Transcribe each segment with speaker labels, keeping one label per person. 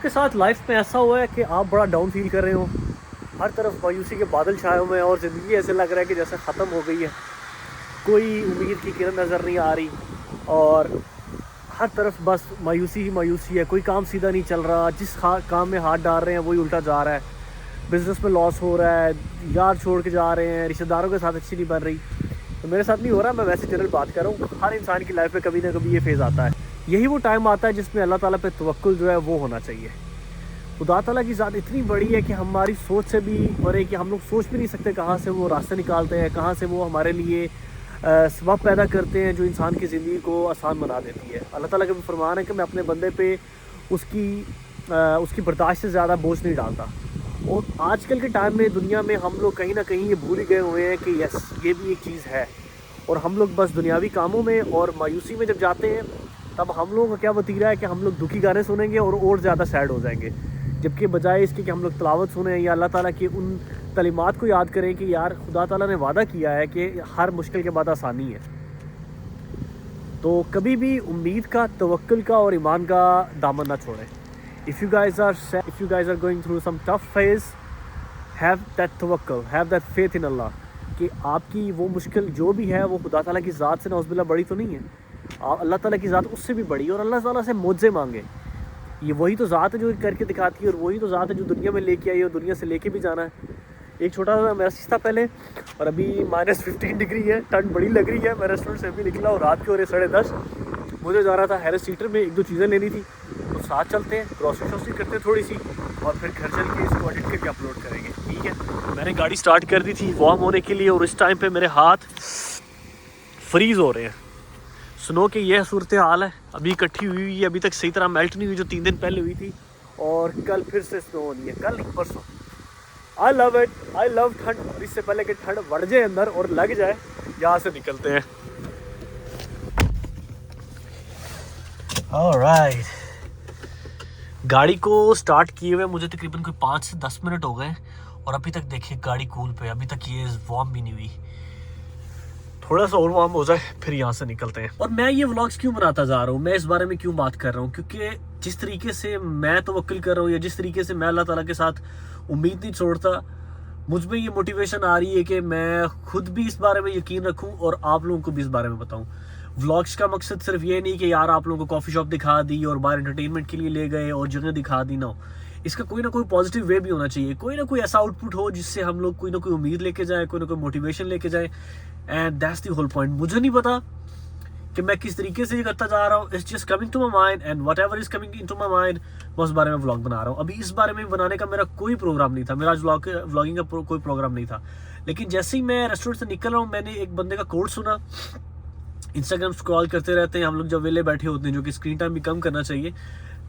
Speaker 1: आपके साथ लाइफ में ऐसा हुआ है कि आप बड़ा डाउन फील कर रहे हो, हर तरफ मायूसी के बादल छाए हुए हैं और ज़िंदगी ऐसे लग रहा है कि जैसे ख़त्म हो गई है, कोई उम्मीद की किरण नज़र नहीं आ रही और हर तरफ बस मायूसी ही मायूसी है, कोई काम सीधा नहीं चल रहा, जिस काम में हाथ डाल रहे हैं वही उल्टा जा रहा है, बिज़नेस में लॉस हो रहा है, यार छोड़ के जा रहे हैं, रिश्तेदारों के साथ अच्छी नहीं बन रही। तो मेरे साथ नहीं हो रहा, मैं वैसे जनरल बात कर रहा हूँ। हर इंसान की लाइफ में कभी ना कभी ये फेज़ आता है। यही वो टाइम आता है जिसमें अल्लाह ताला पे तवक्कुल जो है वो होना चाहिए। खुदा ताला की ज़ात इतनी बड़ी है कि हमारी सोच से भी बड़े कि हम लोग सोच भी नहीं सकते कहाँ से वो रास्ते निकालते हैं, कहाँ से वो हमारे लिए सबब पैदा करते हैं जो इंसान की ज़िंदगी को आसान बना देती है। अल्लाह ताला का भी फरमान है कि मैं अपने बंदे पे उसकी बर्दाश्त से ज़्यादा बोझ नहीं डालता। और आजकल के टाइम में दुनिया में हम लोग कहीं ना कहीं ये भूल ही गए हुए हैं कि यस ये भी एक चीज़ है, और हम लोग बस दुनियावी कामों में और मायूसी में जब जाते हैं तब हम लोगों का क्या वतीरा है कि हम लोग दुखी गाने सुनेंगे और ज़्यादा सैड हो जाएंगे, जबकि बजाय इसके कि हम लोग तिलावत सुने या अल्लाह ताला की उन तलीमात को याद करें कि यार खुदा ताला ने वादा किया है कि हर मुश्किल के बाद आसानी है। तो कभी भी उम्मीद का, तवक्कुल का और ईमान का दामन ना छोड़ें। If you guys are going through some tough phase, have that tawakkul, have that faith in Allah कि आपकी वो मुश्किल जो भी है वो खुदा ताला की ज़ात से नौज़ुबिल्लाह बड़ी तो नहीं है, अल्लाह ताला की ज़ात उससे भी बड़ी, और अल्लाह ताला से मुआवज़े मांगे। ये वही तो ज़ात है जो करके दिखाती है, और वही तो ज़ात है जो दुनिया में लेके आई है और दुनिया से लेके भी जाना है। एक छोटा सा मैसेज था पहले, और अभी -15 डिग्री है, ठंड बड़ी लग रही है। मैं रेस्टोरेंट से अभी निकला और रात के हो रहे 10:30, मुझे जा रहा था हैरिस थिएटर में, 1-2 चीज़ें लेनी थी, तो साथ चलते हैं, ग्रॉसरी शॉसरी करते हैं थोड़ी सी, और फिर घर चल के इसको एडिट करके अपलोड करेंगे, ठीक है। मैंने गाड़ी स्टार्ट कर दी थी वार्म होने के लिए, और इस टाइम पे मेरे हाथ फ्रीज़ हो रहे हैं। स्नो की यह सूरत हाल है, अभी इकट्ठी हुई है, अभी तक सही तरह मेल्ट नहीं हुई जो 3 दिन पहले हुई थी, और कल फिर से स्नो होनी है, कल नहीं परसों। I love it, I love ठंड, और इससे पहले कि ठंड बढ़ जाए अंदर और लग जाए, यहाँ से निकलते हैं। ऑलराइट, गाड़ी को स्टार्ट किए हुए मुझे तकरीबन कोई 5 से 10 मिनट हो गए, और अभी तक देखिए गाड़ी कूल पे, अभी तक ये वार्म भी नहीं हुई। थोड़ा सा और वार्म हो जाए फिर यहाँ से निकलते हैं। और मैं ये व्लॉग्स क्यों बनाता जा रहा हूँ, मैं इस बारे में क्यों बात कर रहा हूँ, क्योंकि जिस तरीके से मैं तवक्कुल कर रहा हूँ या जिस तरीके से मैं अल्लाह ताला के साथ उम्मीद नहीं छोड़ता, मुझ में ये मोटिवेशन आ रही है कि मैं खुद भी इस बारे में यकीन रखूँ और आप लोगों को भी इस बारे में बताऊँ। व्लॉग्स का मकसद सिर्फ ये नहीं कि यार आप लोगों को कॉफ़ी शॉप दिखा दी और बाहर एंटरटेनमेंट के लिए ले गए और जगह दिखा दी, ना हो। इसका कोई ना कोई पॉजिटिव वे भी होना चाहिए, कोई ना कोई ऐसा आउटपुट हो जिससे हम लोग कोई ना कोई उम्मीद लेके जाए, कोई ना कोई मोटिवेशन लेके जाए, and that's the whole point. मुझे नहीं पता कि मैं किस तरीके से ये करता जा रहा हूँ, it's just coming to my mind, and whatever is coming into my mind, मैं उस बारे में व्लॉग बना रहा हूँ। अभी इस बारे में बनाने का मेरा कोई प्रोग्राम नहीं था, मेरा आज व्लॉगिंग का कोई प्रोग्राम नहीं था, लेकिन जैसे ही मैं रेस्टोरेंट से निकल रहा हूँ, मैंने एक बंदे का कोट सुना। इंस्टाग्राम स्क्रॉल करते रहते हैं हम लोग जब वेले बैठे होते हैं, जो कि स्क्रीन टाइम भी कम करना चाहिए।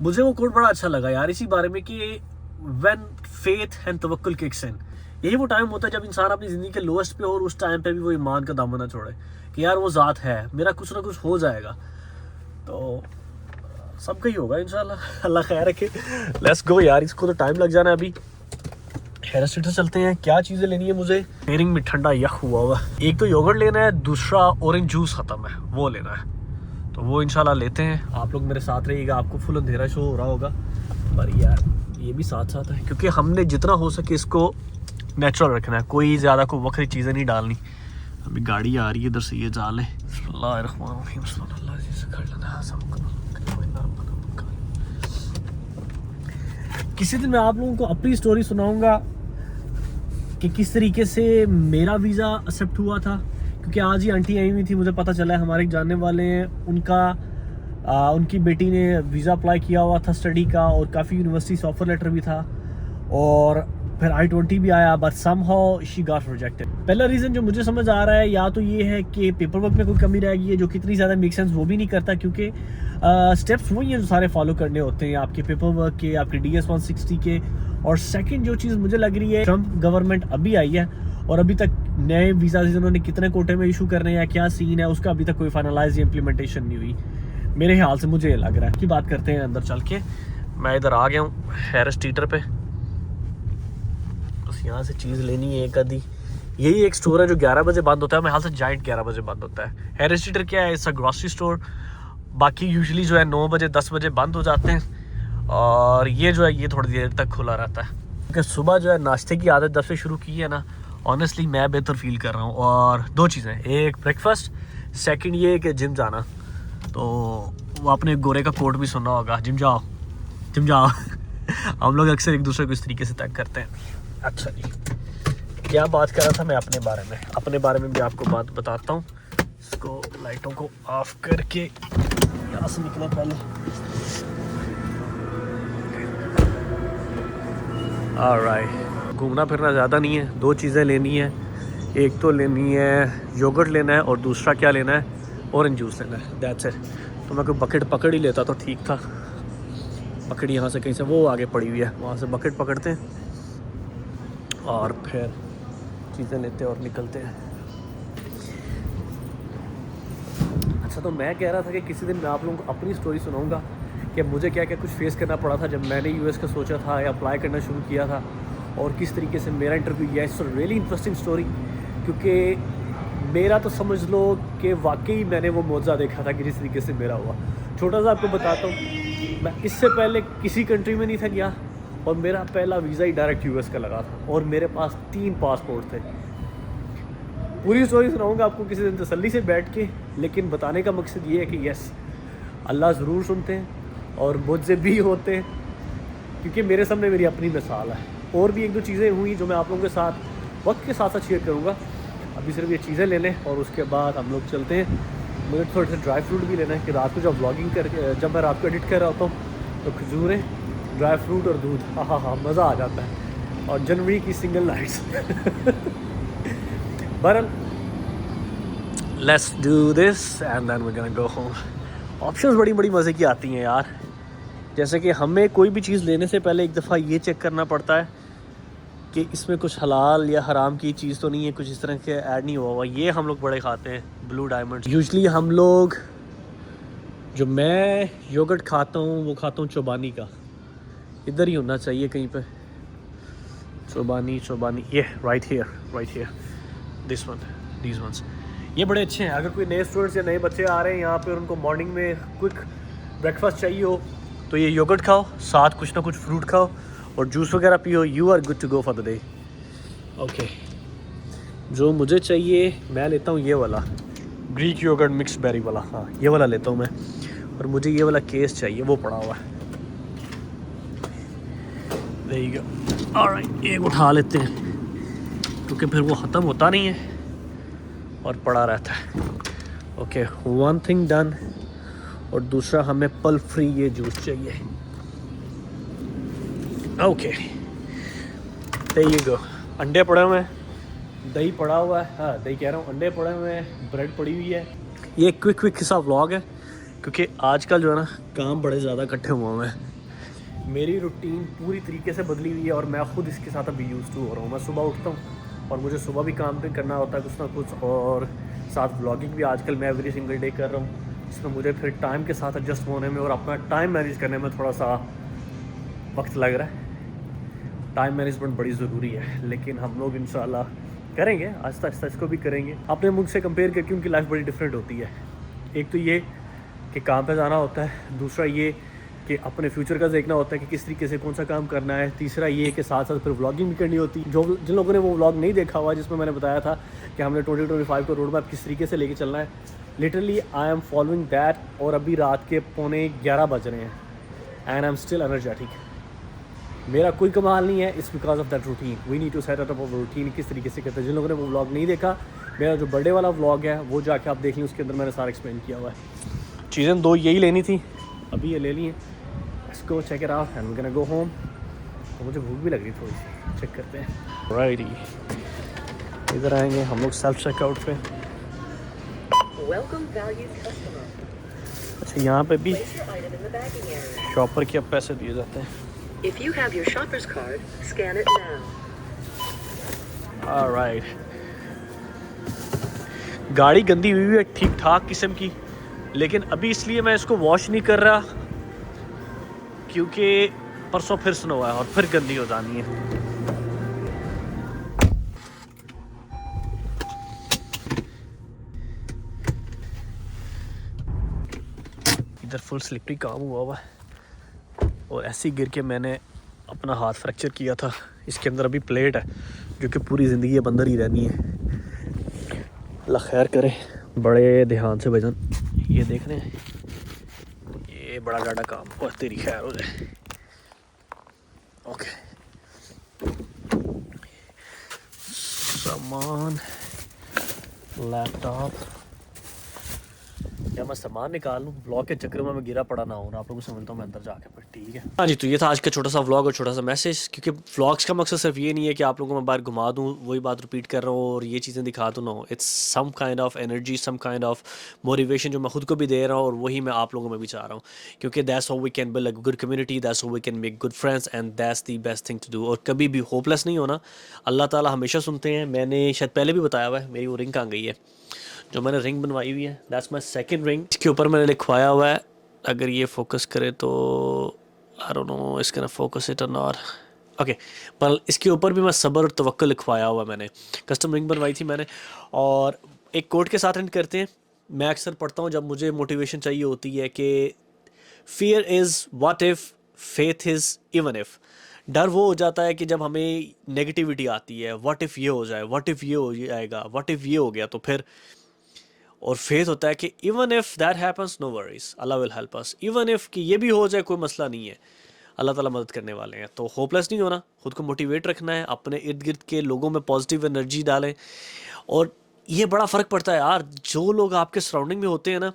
Speaker 1: मुझे वो कोट बड़ा अच्छा लगा यार, इसी बारे में कि व्हेन फेथ एंड तवक्कुल किक्स इन, यही वो टाइम होता है जब इंसान अपनी ज़िंदगी के लोएस्ट पे हो, और उस टाइम पे भी वो ईमान का दामन ना छोड़े कि यार वो ज़ात है, मेरा कुछ ना कुछ हो जाएगा, तो सबका ही होगा इंशाल्लाह, अल्लाह खैर रखे। लेट्स गो यार, इसको तो टाइम लग जाना है। अभी हैरिस थिएटर चलते हैं। क्या चीज़ें लेनी है मुझे, हेयरिंग में ठंडा यख हुआ हुआ, एक तो योगर्ट लेना है, दूसरा ऑरेंज जूस ख़त्म है वो लेना है, तो वो इंशाल्लाह लेते हैं। आप लोग मेरे साथ रहिएगा, आपको फुल अंधेरा शो हो रहा होगा, पर यार ये भी साथ साथ है, क्योंकि हमने जितना हो सके इसको नेचुरल रखना है, कोई ज़्यादा कोई वक्री चीज़ें नहीं डालनी। अभी गाड़ी आ रही है इधर से, ये जाल है। किसी दिन मैं आप लोगों को अपनी स्टोरी सुनाऊंगा कि किस तरीके से मेरा वीज़ा एक्सेप्ट हुआ था, क्योंकि आज ही आंटी आई हुई थी, मुझे पता चला है हमारे जानने वाले हैं, उनकी बेटी ने वीज़ा अप्लाई किया हुआ था स्टडी का, और काफ़ी यूनिवर्सिटी से ऑफर लेटर भी था, और फिर I-20 भी आया, but somehow she got rejected. पहला रीज़न जो मुझे समझ आ रहा है, या तो ये है कि पेपर वर्क में कोई कमी रह गई है, जो कितनी ज़्यादा मेक सेंस वो भी नहीं करता, क्योंकि स्टेप्स वही हैं जो सारे फॉलो करने होते हैं, आपके पेपर वर्क के, आपके DS 160 के। और सेकंड जो चीज़ मुझे लग रही है, ट्रम्प गवर्नमेंट अभी आई है, और अभी तक नए वीज़ा जिन्होंने कितने कोटे में इशू करने हैं, क्या सीन है उसका अभी तक कोई फाइनलाइज इम्प्लीमेंटेशन नहीं हुई मेरे ख्याल से, मुझे लग रहा है। की बात करते हैं अंदर चल के। मैं इधर आ गया हूँ हैरिस थिएटर पे, बस यहाँ से चीज़ लेनी है एक आधी। यही एक स्टोर है जो 11 बजे बंद होता है, मेरे ख्याल से जाइंट 11 बजे बंद होता है। हैरिस थिएटर क्या है, इसका ग्रॉसरी स्टोर, बाकी यूजुअली जो है 9 बजे 10 बजे बंद हो जाते हैं। और ये जो है ये थोड़ी देर तक खुला रहता है क्योंकि सुबह जो है नाश्ते की आदत जब से शुरू की है ना, ऑनेस्टली मैं बेहतर फील कर रहा हूँ। और दो चीज़ें, एक ब्रेकफास्ट, सेकंड ये कि जिम जाना। तो वो आपने गोरे का कोट भी सुना होगा, जिम जाओ जिम जाओ। हम लोग अक्सर एक दूसरे को इस तरीके से तय करते हैं। अच्छा जी, क्या बात कर रहा था मैं अपने बारे में भी आपको बात बताता हूँ। इसको लाइटों को ऑफ करके यहाँ से निकले पहले। ऑलराइट, घूमना फिरना ज़्यादा नहीं है, दो चीज़ें लेनी है। एक तो लेनी है योगर्ट लेना है और दूसरा क्या लेना है, ऑरेंज जूस लेना है, दैट्स इट। तो मैं कोई बकेट पकड़ ही लेता तो ठीक था। बकेट यहाँ से कहीं से वो आगे पड़ी हुई है, वहाँ से बकेट पकड़ते हैं और फिर चीज़ें लेते हैं और निकलते हैं। अच्छा, तो मैं कह रहा था कि किसी दिन मैं आप लोगों को अपनी स्टोरी सुनाऊंगा कि मुझे क्या क्या कुछ फेस करना पड़ा था जब मैंने यूएस का सोचा था या अप्लाई करना शुरू किया था, और किस तरीके से मेरा इंटरव्यू किया। इट्स रियली इंटरेस्टिंग स्टोरी, क्योंकि मेरा तो समझ लो कि वाकई मैंने वो मौजा देखा था कि जिस तरीके से मेरा हुआ। छोटा सा आपको बताता हूँ, मैं इससे पहले किसी कंट्री में नहीं था गया और मेरा पहला वीज़ा ही डायरेक्ट यूएस का लगा था और मेरे पास 3 पासपोर्ट थे। पूरी स्टोरी सुनाऊंगा आपको किसी दिन तसल्ली से बैठ के, लेकिन बताने का मकसद ये है कि यस, अल्लाह ज़रूर सुनते हैं और मुझसे भी होते हैं, क्योंकि मेरे सामने मेरी अपनी मिसाल है। और भी एक दो चीज़ें हुई जो मैं आप लोगों के साथ वक्त के साथ साथ शेयर करूँगा। अभी सिर्फ ये चीज़ें ले लें और उसके बाद हम लोग चलते हैं। मुझे थोड़े से ड्राई फ्रूट भी लेना है कि रात को जब व्लॉगिंग जब मैं रात को एडिट कर रहा होता हूँ तो खजूरें, ड्राई फ्रूट और दूध, हाँ मज़ा आ जाता है। और जनवरी की सिंगल नाइट्स। बहरहाल, let's do this and then we gonna go home. Options बड़ी बड़ी मज़े की आती हैं यार, जैसे कि हमें कोई भी चीज़ लेने से पहले एक दफ़ा ये चेक करना पड़ता है कि इसमें कुछ हलाल या हराम की चीज़ तो नहीं है, कुछ इस तरह के ऐड नहीं हुआ हुआ। ये हम लोग बड़े खाते हैं, ब्लू डायमंड। यूजुअली हम लोग, जो मैं योगर्ट खाता हूँ वो खाता हूँ चौबानी का, इधर ही होना चाहिए कहीं पे, चौबानी, ये right here this one, these once, ये बड़े अच्छे हैं। अगर कोई नए स्टूडेंट्स या नए बच्चे आ रहे हैं यहाँ पे, उनको मॉर्निंग में क्विक ब्रेकफास्ट चाहिए हो तो ये योगर्ट खाओ, साथ कुछ ना कुछ फ्रूट खाओ और जूस वगैरह पियो, you are good to go for the day. Okay, जो मुझे चाहिए मैं लेता हूँ ये वाला ग्रीक योगर्ट मिक्स बेरी वाला, हाँ ये वाला लेता हूँ मैं। और मुझे ये वाला केस चाहिए, वो पड़ा हुआ है। There you go. Alright, एक उठा लेते हैं क्योंकि फिर वो ख़त्म होता नहीं है और पड़ा रहता है। Okay, one thing done. और दूसरा हमें पल फ्री ये जूस चाहिए। Okay, there you go. अंडे पड़े हुए हैं, दही पड़ा हुआ है, हाँ दही कह रहा हूँ, अंडे पड़े हुए हैं, ब्रेड पड़ी हुई है। ये क्विक सा व्लॉग है क्योंकि आजकल जो है ना काम बड़े ज़्यादा इकट्ठे हुए हैं। मेरी रूटीन पूरी तरीके से बदली हुई है और मैं ख़ुद इसके साथ अभी यूज़ टू हो रहा हूँ। मैं सुबह उठता हूँ और मुझे सुबह भी काम पे करना होता है कुछ ना कुछ, और साथ व्लॉगिंग भी आजकल मैं एवरी सिंगल डे कर रहा हूँ, जिसमें मुझे फिर टाइम के साथ एडजस्ट होने में और अपना टाइम मैनेज करने में थोड़ा सा वक्त लग रहा है। टाइम मैनेजमेंट बड़ी ज़रूरी है, लेकिन हम लोग इंशाल्लाह करेंगे, आहिस्ता आहिस्ता इसको भी करेंगे। अपने मुल्क से कंपेयर करके उनकी लाइफ बड़ी डिफरेंट होती है। एक तो ये कि काम पे जाना होता है, दूसरा ये कि अपने फ्यूचर का देखना होता है कि किस तरीके से कौन सा काम करना है, तीसरा ये कि साथ साथ फिर व्लॉगिंग भी करनी होती है। जिन लोगों ने वो व्लॉग नहीं देखा हुआ जिसमें मैंने बताया था कि हमने 2025 को रोड मैप किस तरीके से लेके चलना है, literally I am following that. और अभी रात के 11:15 बज रहे हैं and I am still energetic. मेरा कोई कमाल नहीं है, it's because of that routine. We need to set up a routine, किस तरीके से करते हैं। जिन लोगों ने वो व्लॉग नहीं देखा, मेरा जो बर्थडे वाला व्लॉग है वो जाके आप देख लें, उसके अंदर मैंने सारा एक्सप्लेन किया हुआ है। चीज़ें दो यही लेनी थी, अभी ये ले ली हैं। Let's go check it out and we gonna go home. तो मुझे भूख भी लग रही थोड़ी सी, चेक करते हैं। राइटी, इधर आएंगे हम लोग सेल्फ चेकआउट पे। अच्छा, यहाँ पे भी शॉपर के अब पैसे दिए जाते हैं।
Speaker 2: If you have your shopper's card, scan it now.
Speaker 1: All right. गाड़ी गंदी हुई है ठीक ठाक किस्म की, लेकिन अभी इसलिए मैं इसको वॉश नहीं कर रहा क्योंकि परसों फिर स्नो है और फिर गंदी हो जानी है। इधर फुल स्लिपरी काम हुआ है और ऐसे ही गिर के मैंने अपना हाथ फ्रैक्चर किया था। इसके अंदर अभी प्लेट है जो कि पूरी ज़िंदगी अब अंदर ही रहनी है। अल्लाह खैर करे, बड़े ध्यान से भजन। ये देख रहे हैं, ये बड़ा डाटा काम, और तेरी खैर हो जाए। ओके, सामान, लैपटॉप, या मैं सामान निकाल लूँ, व्लॉग के चक्कर में मैं गिरा पड़ा ना हूँ, आप लोगों से मिलता हूँ मैं अंदर जाके। पर ठीक है, हाँ जी, तो ये था आज का छोटा सा व्लॉग और छोटा सा मैसेज। क्योंकि व्लॉग्स का मकसद सिर्फ ये नहीं है कि आप लोगों को मैं बाहर घुमा दूँ, वही बात रिपीट कर रहा हूँ और ये चीज़ें दिखा दूँ ना। It's some kind of energy, some kind of motivation जो मैं खुद को भी दे रहा हूँ और वही मैं आप लोगों में भी चाह रहा हूँ। क्योंकि that's how we can build a good community, that's how we can make good friends and that's the best thing to do. और कभी भी होपलेस नहीं होना, अल्लाह ताला हमेशा सुनते हैं। मैंने शायद पहले भी बताया हुआ है, मेरी वो रिंग कहाँ गई है जो मैंने रिंग बनवाई हुई है, दैट्स माई सेकंड रिंग। इसके ऊपर मैंने लिखवाया हुआ है, अगर ये फोकस करे तो आई डोंट नो इसके ना फोकस इट और ओके, पर इसके ऊपर भी मैं सब्र और तवक्कुल लिखवाया हुआ है। मैंने कस्टम रिंग बनवाई थी मैंने। और एक कोट के साथ एंड करते हैं। मैं अक्सर पढ़ता हूँ जब मुझे मोटिवेशन चाहिए होती है कि fear is what if, faith is even if. डर वो हो जाता है कि जब हमें नेगेटिविटी आती है, व्हाट इफ़ ये हो जाए, व्हाट इफ़ ये हो जाएगा, व्हाट इफ़ ये हो गया तो फिर। और फेथ होता है कि even if that happens no worries, Allah will help us. Even if कि ये भी हो जाए कोई मसला नहीं है, अल्लाह ताला मदद करने वाले हैं। तो होपलेस नहीं होना, खुद को मोटिवेट रखना है, अपने इर्द गिर्द के लोगों में पॉजिटिव एनर्जी डालें। और ये बड़ा फ़र्क पड़ता है यार, जो लोग आपके सराउंडिंग में होते हैं ना,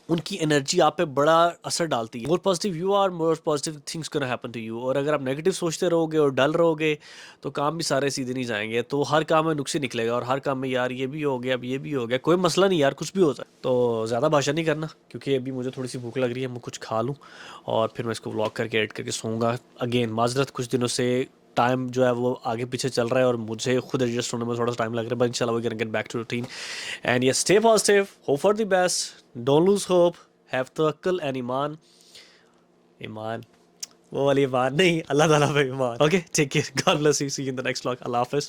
Speaker 1: उनकी एनर्जी आप पे बड़ा असर डालती है। More positive you are, more positive things gonna happen to you. और अगर आप नेगेटिव सोचते रहोगे और डल रहोगे तो काम भी सारे सीधे नहीं जाएंगे। तो हर काम में नुक्स ही निकलेगा और हर काम में यार ये भी हो गया, अब ये भी हो गया, कोई मसला नहीं यार, कुछ भी होता है। तो ज़्यादा भाषा नहीं करना, क्योंकि अभी मुझे थोड़ी सी भूख लग रही है, मैं कुछ खा लूँ और फिर मैं इसको व्लॉग करके एडिट करके सोऊंगा। अगेन माजरत, कुछ दिनों से टाइम जो है वो आगे पीछे चल रहा है और मुझे खुद एडजस्ट होने में थोड़ा सा टाइम लग रहा है, बट इंशाल्लाह we can get back to routine. And ये stay positive, hope for the best, don't lose hope, have तवक्कुल एंड ईमान। ईमान वो वाली ईमान नहीं, अल्लाह ताला पे ईमान। Okay, take care, God bless you, see you in the next vlog. अल्लाह हाफिज़।